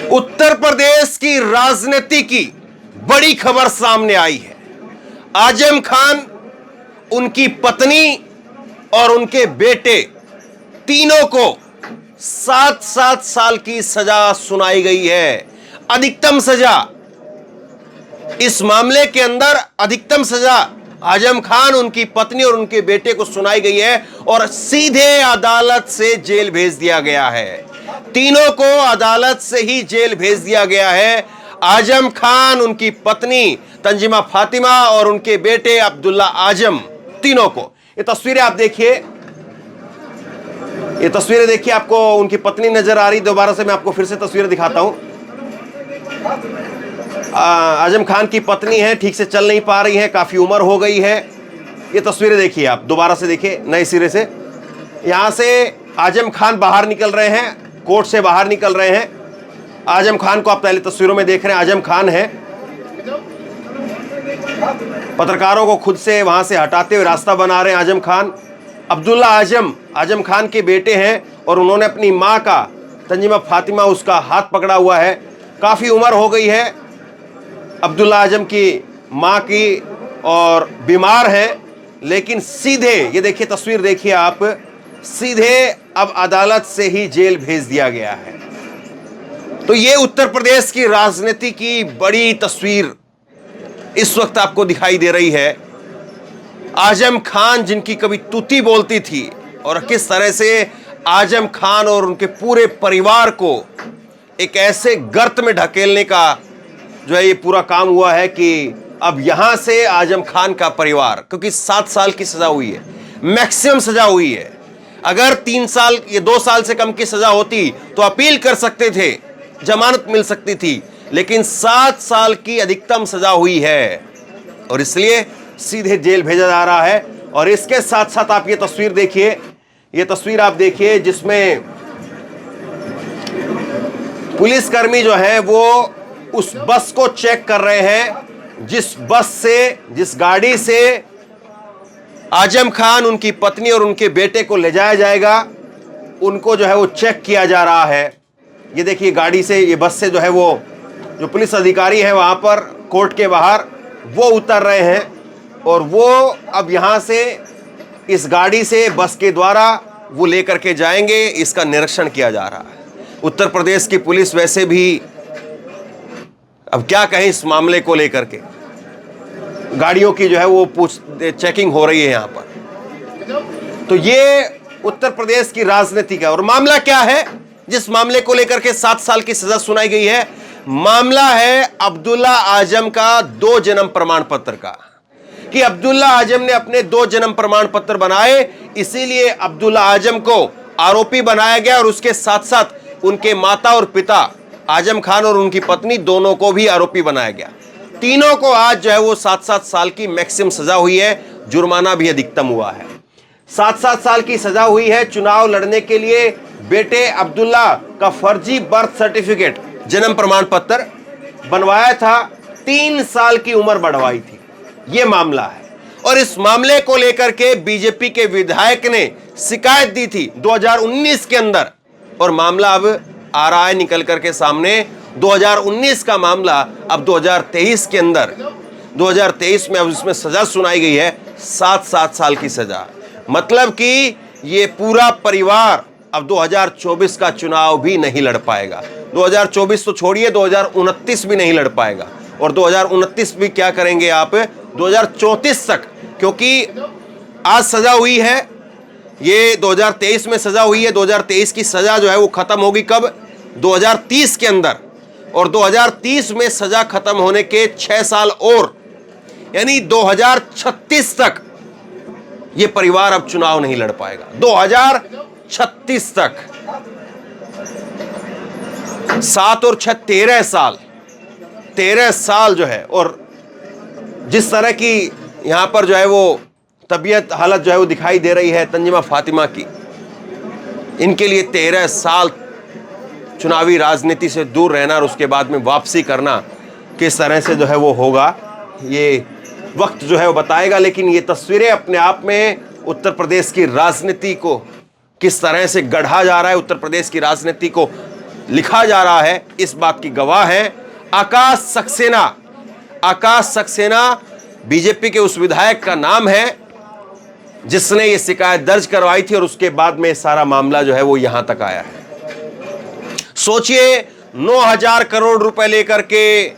उत्तर प्रदेश की राजनीति की बड़ी खबर सामने आई है। आजम खान, उनकी पत्नी और उनके बेटे तीनों को 7-7 साल की सजा सुनाई गई है। अधिकतम सजा इस मामले के अंदर अधिकतम सजा आजम खान, उनकी पत्नी और उनके बेटे को सुनाई गई है और सीधे अदालत से जेल भेज दिया गया है। तीनों को अदालत से ही जेल भेज दिया गया है। आजम खान, उनकी पत्नी तंजीमा फातिमा और उनके बेटे अब्दुल्ला आजम, तीनों को। ये तस्वीरें आप देखिए, ये तस्वीरें देखिए, आपको उनकी पत्नी नजर आ रही। दोबारा से मैं आपको फिर से तस्वीरें दिखाता हूं। आजम खान की पत्नी है, ठीक से चल नहीं पा रही है, काफी उम्र हो गई है। ये तस्वीरें देखिए, आप दोबारा से देखिए नए सिरे से। यहां से आजम खान बाहर निकल रहे हैं, कोर्ट से बाहर निकल रहे हैं। आजम खान को आप पहले तस्वीरों में देख रहे हैं, आजम खान है। पत्रकारों को खुद से वहां से हटाते हुए रास्ता बना रहे हैं आजम खान। अब्दुल्ला आजम आजम खान के बेटे हैं और उन्होंने अपनी मां का, तंजीमा फातिमा, उसका हाथ पकड़ा हुआ है। काफी उम्र हो गई है अब्दुल्ला आजम की मां की और बीमार है, लेकिन सीधे, ये देखिए तस्वीर देखिए आप, सीधे अब अदालत से ही जेल भेज दिया गया है। तो ये उत्तर प्रदेश की राजनीति की बड़ी तस्वीर इस वक्त आपको दिखाई दे रही है। आजम खान, जिनकी कभी तूती बोलती थी, और किस तरह से आजम खान और उनके पूरे परिवार को एक ऐसे गर्त में ढकेलने का जो है ये पूरा काम हुआ है कि अब यहां से आजम खान का परिवार, क्योंकि 7 साल की सजा हुई है, मैक्सिमम सजा हुई है। अगर 3 साल या 2 साल से कम की सजा होती तो अपील कर सकते थे, जमानत मिल सकती थी, लेकिन 7 साल की अधिकतम सजा हुई है और इसलिए सीधे जेल भेजा जा रहा है। और इसके साथ साथ आप ये तस्वीर देखिए, ये तस्वीर आप देखिए जिसमें पुलिसकर्मी जो है वो उस बस को चेक कर रहे हैं, जिस बस से, जिस गाड़ी से आजम खान, उनकी पत्नी और उनके बेटे को ले जाया जाएगा, उनको जो है वो चेक किया जा रहा है। ये देखिए गाड़ी से, ये बस से जो है वो जो पुलिस अधिकारी है वहां पर कोर्ट के बाहर, वो उतर रहे हैं और वो अब यहां से इस गाड़ी से, बस के द्वारा वो लेकर के जाएंगे। इसका निरीक्षण किया जा रहा है। उत्तर प्रदेश की पुलिस वैसे भी अब क्या कहें इस मामले को लेकर के, गाड़ियों की जो है वो चेकिंग हो रही है यहां पर। तो ये उत्तर प्रदेश की राजनीति का, और मामला क्या है जिस मामले को लेकर के 7 साल की सजा सुनाई गई है? मामला है अब्दुल्ला आजम का 2 जन्म प्रमाण पत्र का, कि अब्दुल्ला आजम ने अपने 2 जन्म प्रमाण पत्र बनाए, इसीलिए अब्दुल्ला आजम को आरोपी बनाया गया और उसके साथ साथ उनके माता और पिता आजम खान और उनकी पत्नी दोनों को भी आरोपी बनाया गया। तीनों को आज जो है वो 7-7 साल की मैक्सिमम सजा हुई है, जुर्माना भी अधिकतम हुआ है। 7-7 साल की सजा हुई है। चुनाव लड़ने के लिए बेटे अब्दुल्ला का फर्जी बर्थ सर्टिफिकेट, जन्म प्रमाण पत्र बनवाया था, 3 साल की उम्र बढ़वाई थी, यह मामला है। और इस मामले को लेकर के बीजेपी के विधायक ने शिकायत दी थी 2019 के अंदर, और मामला अब आ रहा है निकल करके सामने। 2019 का मामला अब 2023 के अंदर, 2023 में अब इसमें सजा सुनाई गई है, 7-7 साल की सजा। मतलब कि ये पूरा परिवार अब 2024 का चुनाव भी नहीं लड़ पाएगा। 2024 तो छोड़िए, 2029 भी नहीं लड़ पाएगा। और 2029 भी क्या करेंगे आप, 2034 तक, क्योंकि आज सजा हुई है, ये 2023 में सजा हुई है। 2023 की सजा जो है वो खत्म होगी कब? 2030 के अंदर। और 2030 में सजा खत्म होने के 6 साल और, यानी 2036 तक ये परिवार अब चुनाव नहीं लड़ पाएगा। 2036 तक 7 और 6 13 साल, 13 साल जो है। और जिस तरह की यहां पर जो है वो तबीयत हालत जो है वो दिखाई दे रही है तंजीमा फातिमा की, इनके लिए 13 साल चुनावी राजनीति से दूर रहना और उसके बाद में वापसी करना किस तरह से जो है वो होगा, ये वक्त जो है वो बताएगा। लेकिन ये तस्वीरें अपने आप में उत्तर प्रदेश की राजनीति को किस तरह से गढ़ा जा रहा है, उत्तर प्रदेश की राजनीति को लिखा जा रहा है, इस बात की गवाह है आकाश सक्सेना। आकाश सक्सेना बीजेपी के उस विधायक का नाम है जिसने ये शिकायत दर्ज करवाई थी और उसके बाद में सारा मामला जो है वो यहां तक आया है। सोचिए, 9,000 करोड़ रुपए लेकर के,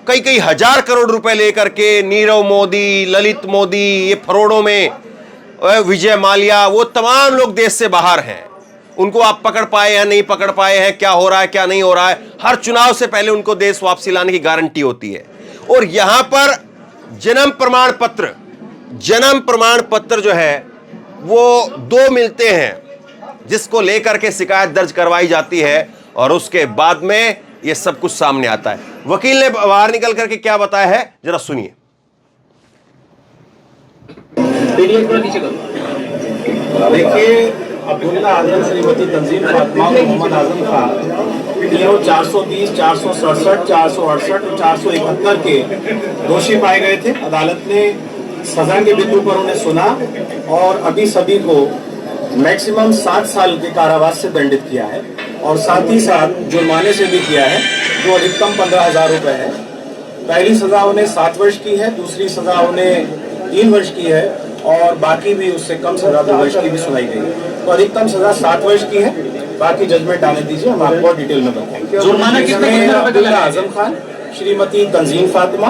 कई कई हजार करोड़ रुपए लेकर के नीरव मोदी, ललित मोदी, ये फरोड़ों में विजय माल्या, वो तमाम लोग देश से बाहर हैं। उनको आप पकड़ पाए हैं, नहीं पकड़ पाए हैं, क्या हो रहा है क्या नहीं हो रहा है, हर चुनाव से पहले उनको देश वापसी लाने की गारंटी होती है। और यहां पर जन्म प्रमाण पत्र जो है वो 2 मिलते हैं जिसको लेकर के शिकायत दर्ज करवाई जाती है और उसके बाद में ये सब कुछ सामने आता है। वकील ने बाहर निकल करके क्या बताया है, जरा सुनिए। देखिए, अब्दुल्ला आजम, श्रीमती तंजीम फातिमा और मोहम्मद आजम खान तीनों 420, 467, 468 और 471 के दोषी पाए गए थे। अदालत ने सजा के बिंदु पर उन्हें सुना और अभी सभी को मैक्सिमम 7 साल के कारावास से दंडित किया है और साथ ही साथ जुर्माने से भी किया है, जो अधिकतम 15,000 रुपए है। पहली सजा उन्हें 7 वर्ष की है, दूसरी सजा उन्हें 3 वर्ष की है और बाकी भी उससे कम सजा 2 वर्ष की भी सुनाई गई है। तो अधिकतम सजा 7 वर्ष की है, बाकी जजमेंट आने दीजिए, हम आपको डिटेल में बताएंगे। जुर्माना कितने? अब्दुल्ला आजम खान, श्रीमती तंजीम फातिमा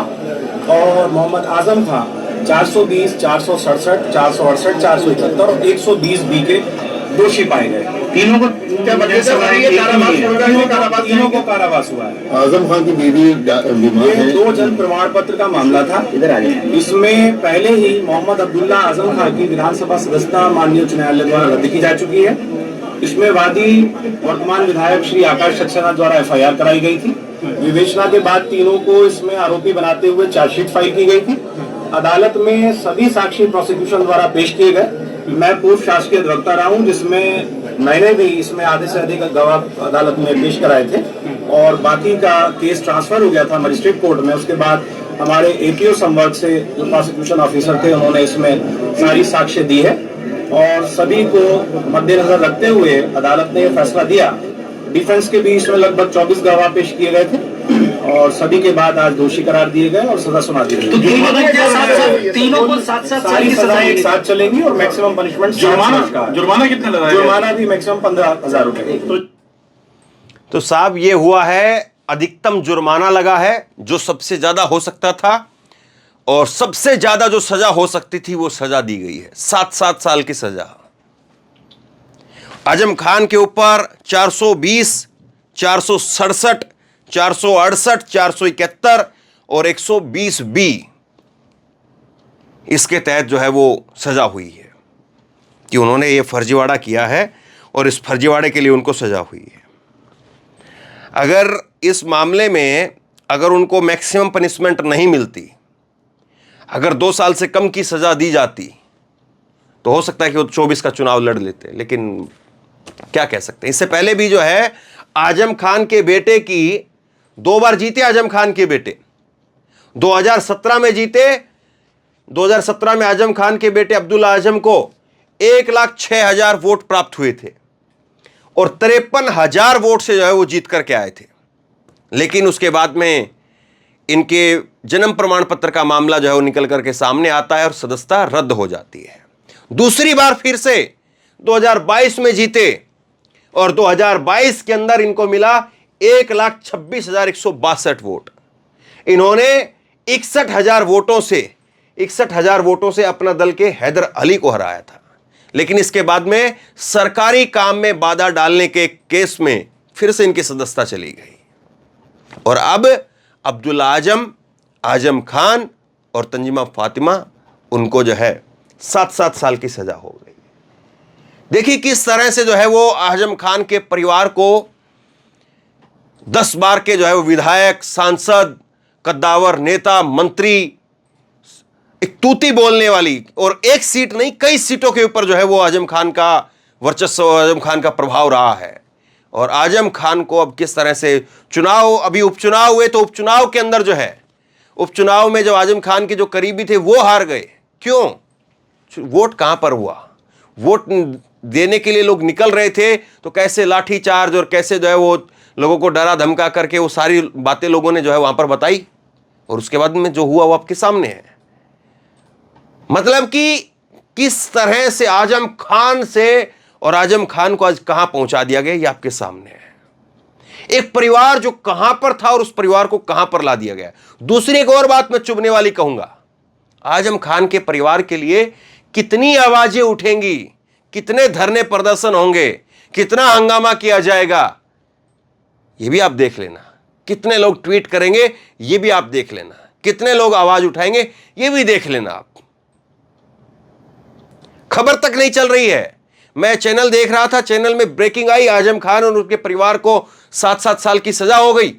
और मोहम्मद आजम खान 420, 467, 468, 471 और 120 बी के दोषी पाए गए। तीनों को क्या तीनों को कारावास हुआ है। आजम खान की बीवी ये 2 जन प्रमाण पत्र का मामला था। इधर आ जाए। इसमें पहले ही मोहम्मद अब्दुल्ला आजम खान की विधानसभा सदस्यता माननीय उच्च न्यायालय द्वारा रद्द की जा चुकी है। इसमें वादी वर्तमान विधायक श्री आकाश सक्सेना द्वारा FIR कराई गई थी। विवेचना के बाद तीनों को इसमें आरोपी बनाते हुए चार्जशीट फाइल की गई थी। अदालत में सभी साक्षी प्रोसिक्यूशन द्वारा पेश किए गए। मैं पूर्व शासकीय अधिवक्ता रहा हूँ, जिसमें मैंने भी इसमें आधे से अधिक गवाह अदालत में पेश कराए थे और बाकी का केस ट्रांसफर हो गया था मजिस्ट्रेट कोर्ट में। उसके बाद हमारे APO संवर्ग से जो प्रोसिक्यूशन ऑफिसर थे, उन्होंने इसमें सारी साक्ष्य दी है और सभी को मद्देनजर रखते हुए अदालत ने फैसला दिया। डिफेंस के भी इसमें लगभग 24 गवाह पेश किए गए थे और सभी के बाद आज दोषी करार दिए गए और सजा सुना दी गई। तो तीनों को 7 साल की सजा एक साथ चलेगी और मैक्सिमम पनिशमेंट जुर्माना कितना लगा? जुर्माना भी मैक्सिमम 15,000 रुपए। तो साहब ये हुआ है, अधिकतम जुर्माना लगा है जो सबसे ज्यादा हो सकता था और सबसे ज्यादा जो सजा हो सकती थी वो सजा दी गई है, 7 साल की सजा। आजम खान के ऊपर 420, 467, 468, 471 और 120 बी इसके तहत जो है वो सजा हुई है कि उन्होंने ये फर्जीवाड़ा किया है और इस फर्जीवाड़े के लिए उनको सजा हुई है। अगर इस मामले में अगर उनको मैक्सिमम पनिशमेंट नहीं मिलती, अगर 2 साल से कम की सजा दी जाती तो हो सकता है कि वो 24 का चुनाव लड़ लेते, लेकिन क्या कह सकते हैं। इससे पहले भी जो है आजम खान के बेटे की 2 बार जीते। आजम खान के बेटे 2017 में जीते। 2017 में आजम खान के बेटे अब्दुल्ला आजम को 1,06,000 वोट प्राप्त हुए थे और 53,000 वोट से जो है वो जीत करके आए थे। लेकिन उसके बाद में इनके जन्म प्रमाण पत्र का मामला जो है वो निकल करके सामने आता है और सदस्यता रद्द हो जाती है। दूसरी बार फिर से 2022 में जीते और 2022 के अंदर इनको मिला 1,26,162 वोट। इन्होंने 61,000 वोटों से अपना दल के हैदर अली को हराया था। लेकिन इसके बाद में सरकारी काम में बाधा डालने के केस में फिर से इनकी सदस्यता चली गई और अब अब्दुल्ला आजम खान और तंजीमा फातिमा, उनको जो है 7 साल की सजा हो गई। देखिए किस तरह से जो है वो आजम खान के परिवार को 10 बार के जो है वो विधायक, सांसद, कद्दावर नेता, मंत्री, एक तूती बोलने वाली और एक सीट नहीं कई सीटों के ऊपर जो है वो आजम खान का वर्चस्व, आजम खान का प्रभाव रहा है। और आजम खान को अब किस तरह से चुनाव, अभी उपचुनाव हुए तो उपचुनाव के अंदर जो है, उपचुनाव में जब आजम खान के जो करीबी थे वो हार गए। क्यों? वोट कहां पर हुआ? वोट देने के लिए लोग निकल रहे थे तो कैसे लाठीचार्ज और कैसे जो है वो लोगों को डरा धमका करके वो सारी बातें लोगों ने जो है वहां पर बताई, और उसके बाद में जो हुआ वो आपके सामने है। मतलब कि किस तरह से आजम खान से और आजम खान को आज कहां पहुंचा दिया गया, ये आपके सामने है। एक परिवार जो कहां पर था और उस परिवार को कहां पर ला दिया गया। दूसरी एक और बात मैं चुभने वाली कहूंगा, आजम खान के परिवार के लिए कितनी आवाजें उठेंगी, कितने धरने प्रदर्शन होंगे, कितना हंगामा किया जाएगा, यह भी आप देख लेना। कितने लोग ट्वीट करेंगे यह भी आप देख लेना, कितने लोग आवाज उठाएंगे यह भी देख लेना। आप खबर तक नहीं चल रही है। मैं चैनल देख रहा था, चैनल में ब्रेकिंग आई, आजम खान और उनके परिवार को 7-7 साल की सजा हो गई।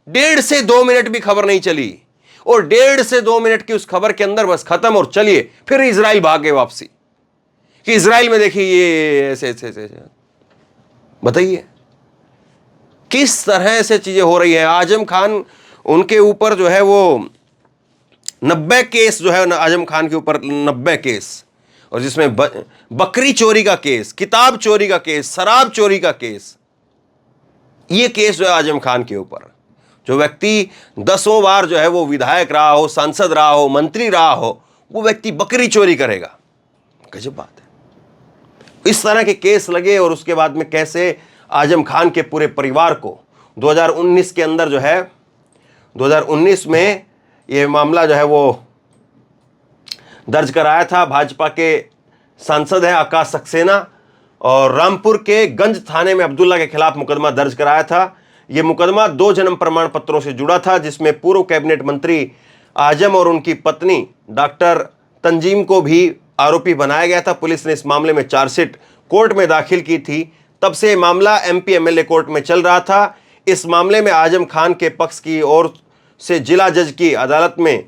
1.5 से 2 मिनट भी खबर नहीं चली, और 1.5 से 2 मिनट की उस खबर के अंदर बस खत्म, और चलिए फिर इजराइल भाग गए वापसी कि इजराइल में देखिए ये ऐसे ऐसे ऐसे। बताइए किस तरह से चीजें हो रही है। आजम खान उनके ऊपर जो है वो 90 केस जो है आजम खान के ऊपर 90 केस, और जिसमें बकरी चोरी का केस, किताब चोरी का केस, शराब चोरी का केस, ये केस जो है आजम खान के ऊपर। जो व्यक्ति 10 बार जो है वो विधायक रहा हो, सांसद रहा हो, मंत्री रहा हो, वो व्यक्ति बकरी चोरी करेगा। गजब बात है। इस तरह के केस लगे, और उसके बाद में कैसे आजम खान के पूरे परिवार को 2019 के अंदर जो है 2019 में ये मामला जो है वो दर्ज कराया था। भाजपा के सांसद हैं आकाश सक्सेना, और रामपुर के गंज थाने में अब्दुल्ला के खिलाफ मुकदमा दर्ज कराया था। यह मुकदमा 2 जन्म प्रमाण पत्रों से जुड़ा था, जिसमें पूर्व कैबिनेट मंत्री आजम और उनकी पत्नी डॉक्टर तंजीम को भी आरोपी बनाया गया था। पुलिस ने इस मामले में चार्जशीट कोर्ट में दाखिल की थी। तब से मामला एमपी एमएलए कोर्ट में चल रहा था। इस मामले में आजम खान के पक्ष की ओर से जिला जज की अदालत में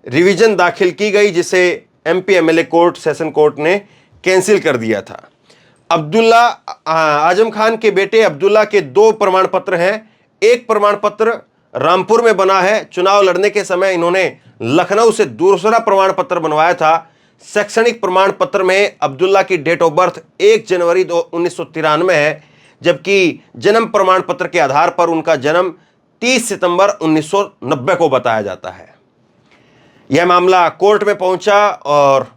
रिवीजन दाखिल की गई, जिसे MP MLA court session court ने कैंसिल कर दिया था। आजम खान के बेटे अब्दुल्ला के 2 प्रमाण पत्र हैं। एक प्रमाण पत्र रामपुर में बना है। चुनाव लड़ने के समय इन्होंने लखनऊ से दूसरा प्रमाण पत्र बनवाया था। शैक्षणिक प्रमाण पत्र में अब्दुल्ला की डेट ऑफ बर्थ 1 जनवरी 1993 है, जबकि जन्म प्रमाण पत्र के आधार पर उनका जन्म 30 सितंबर 1990 को बताया जाता है। यह मामला कोर्ट में पहुंचा, और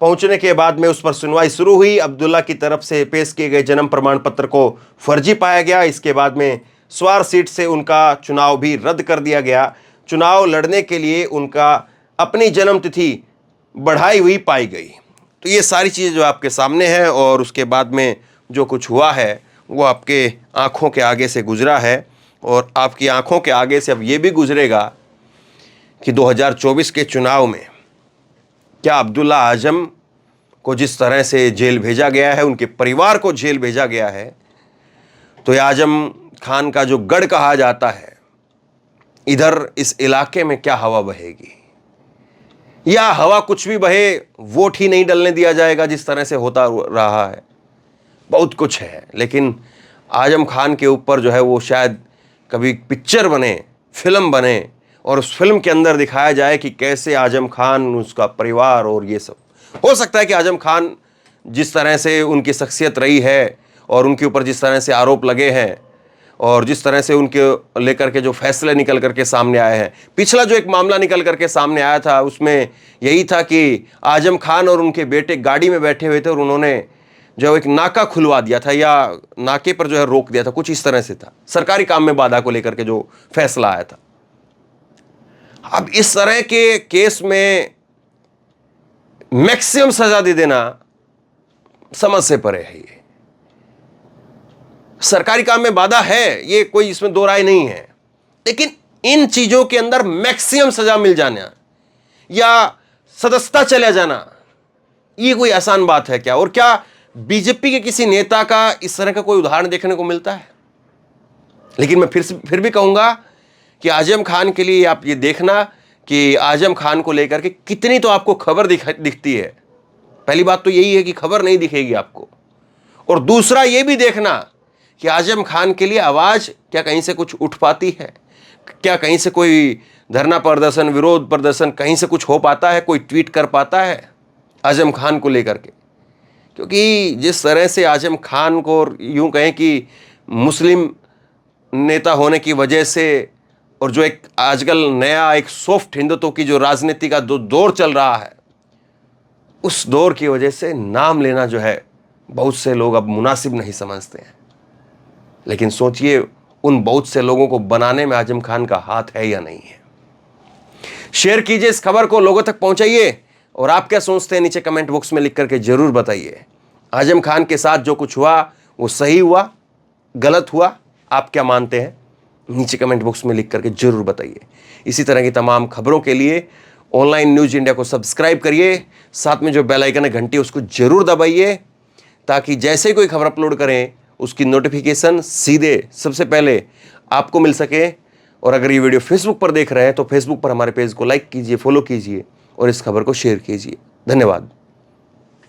पहुंचने के बाद में उस पर सुनवाई शुरू हुई। अब्दुल्ला की तरफ से पेश किए गए जन्म प्रमाण पत्र को फर्जी पाया गया। इसके बाद में स्वार सीट से उनका चुनाव भी रद्द कर दिया गया। चुनाव लड़ने के लिए उनका अपनी जन्म तिथि बढ़ाई हुई पाई गई। तो ये सारी चीज़ें जो आपके सामने हैं, और उसके बाद में जो कुछ हुआ है वो आपके आँखों के आगे से गुजरा है, और आपकी आँखों के आगे से अब ये भी गुजरेगा कि 2024 के चुनाव में क्या अब्दुल्ला आजम को जिस तरह से जेल भेजा गया है, उनके परिवार को जेल भेजा गया है, तो ये आजम खान का जो गढ़ कहा जाता है, इधर इस इलाके में क्या हवा बहेगी, या हवा कुछ भी बहे, वोट ही नहीं डलने दिया जाएगा जिस तरह से होता रहा है। बहुत कुछ है, लेकिन आजम खान के ऊपर जो है वो शायद कभी पिक्चर बने, फिल्म बने, और उस फिल्म के अंदर दिखाया जाए कि कैसे आजम खान, उसका परिवार और ये सब। हो सकता है कि आजम खान जिस तरह से उनकी शख्सियत रही है, और उनके ऊपर जिस तरह से आरोप लगे हैं, और जिस तरह से उनके लेकर के जो फैसले निकल करके सामने आए हैं। पिछला जो एक मामला निकल करके सामने आया था, उसमें यही था कि आजम खान और उनके बेटे गाड़ी में बैठे हुए थे, और उन्होंने जो एक नाका खुलवा दिया था, या नाके पर जो है रोक दिया था, कुछ इस तरह से था। सरकारी काम में बाधा को लेकर के जो फैसला आया था। अब इस तरह के केस में मैक्सिमम सजा दे देना समझ से परे है। ये सरकारी काम में बाधा है, ये कोई इसमें दो राय नहीं है, लेकिन इन चीजों के अंदर मैक्सिमम सजा मिल जाना या सदस्यता चला जाना, ये कोई आसान बात है क्या? और क्या बीजेपी के किसी नेता का इस तरह का कोई उदाहरण देखने को मिलता है? लेकिन मैं फिर भी कहूंगा कि आजम खान के लिए आप ये देखना कि आजम खान को लेकर के कितनी तो आपको खबर दिखती है। पहली बात तो यही है कि खबर नहीं दिखेगी आपको, और दूसरा ये भी देखना कि आजम खान के लिए आवाज़ क्या कहीं से कुछ उठ पाती है, क्या कहीं से कोई धरना प्रदर्शन, विरोध प्रदर्शन कहीं से कुछ हो पाता है, कोई ट्वीट कर पाता है आजम खान को लेकर के। क्योंकि जिस तरह से आजम खान को यूं कहें कि मुस्लिम नेता होने की वजह से और जो एक आजकल नया एक सॉफ्ट हिंदुत्व की जो राजनीति का दौर चल रहा है, उस दौर की वजह से नाम लेना जो है बहुत से लोग अब मुनासिब नहीं समझते हैं। लेकिन सोचिए उन बहुत से लोगों को बनाने में आजम खान का हाथ है या नहीं है। शेयर कीजिए इस खबर को, लोगों तक पहुंचाइए और आप क्या सोचते हैं नीचे कमेंट बॉक्स में लिख करके जरूर बताइए। आजम खान के साथ जो कुछ हुआ वो सही हुआ, गलत हुआ, आप क्या मानते हैं नीचे कमेंट बॉक्स में लिख करके जरूर बताइए। इसी तरह की तमाम खबरों के लिए ऑनलाइन न्यूज इंडिया को सब्सक्राइब करिए, साथ में जो बेल आइकन है घंटी उसको जरूर दबाइए, ताकि जैसे कोई खबर अपलोड करें उसकी नोटिफिकेशन सीधे सबसे पहले आपको मिल सके। और अगर ये वीडियो फेसबुक पर देख रहे हैं तो फेसबुक पर हमारे पेज को लाइक कीजिए, फॉलो कीजिए और इस खबर को शेयर कीजिए। धन्यवाद।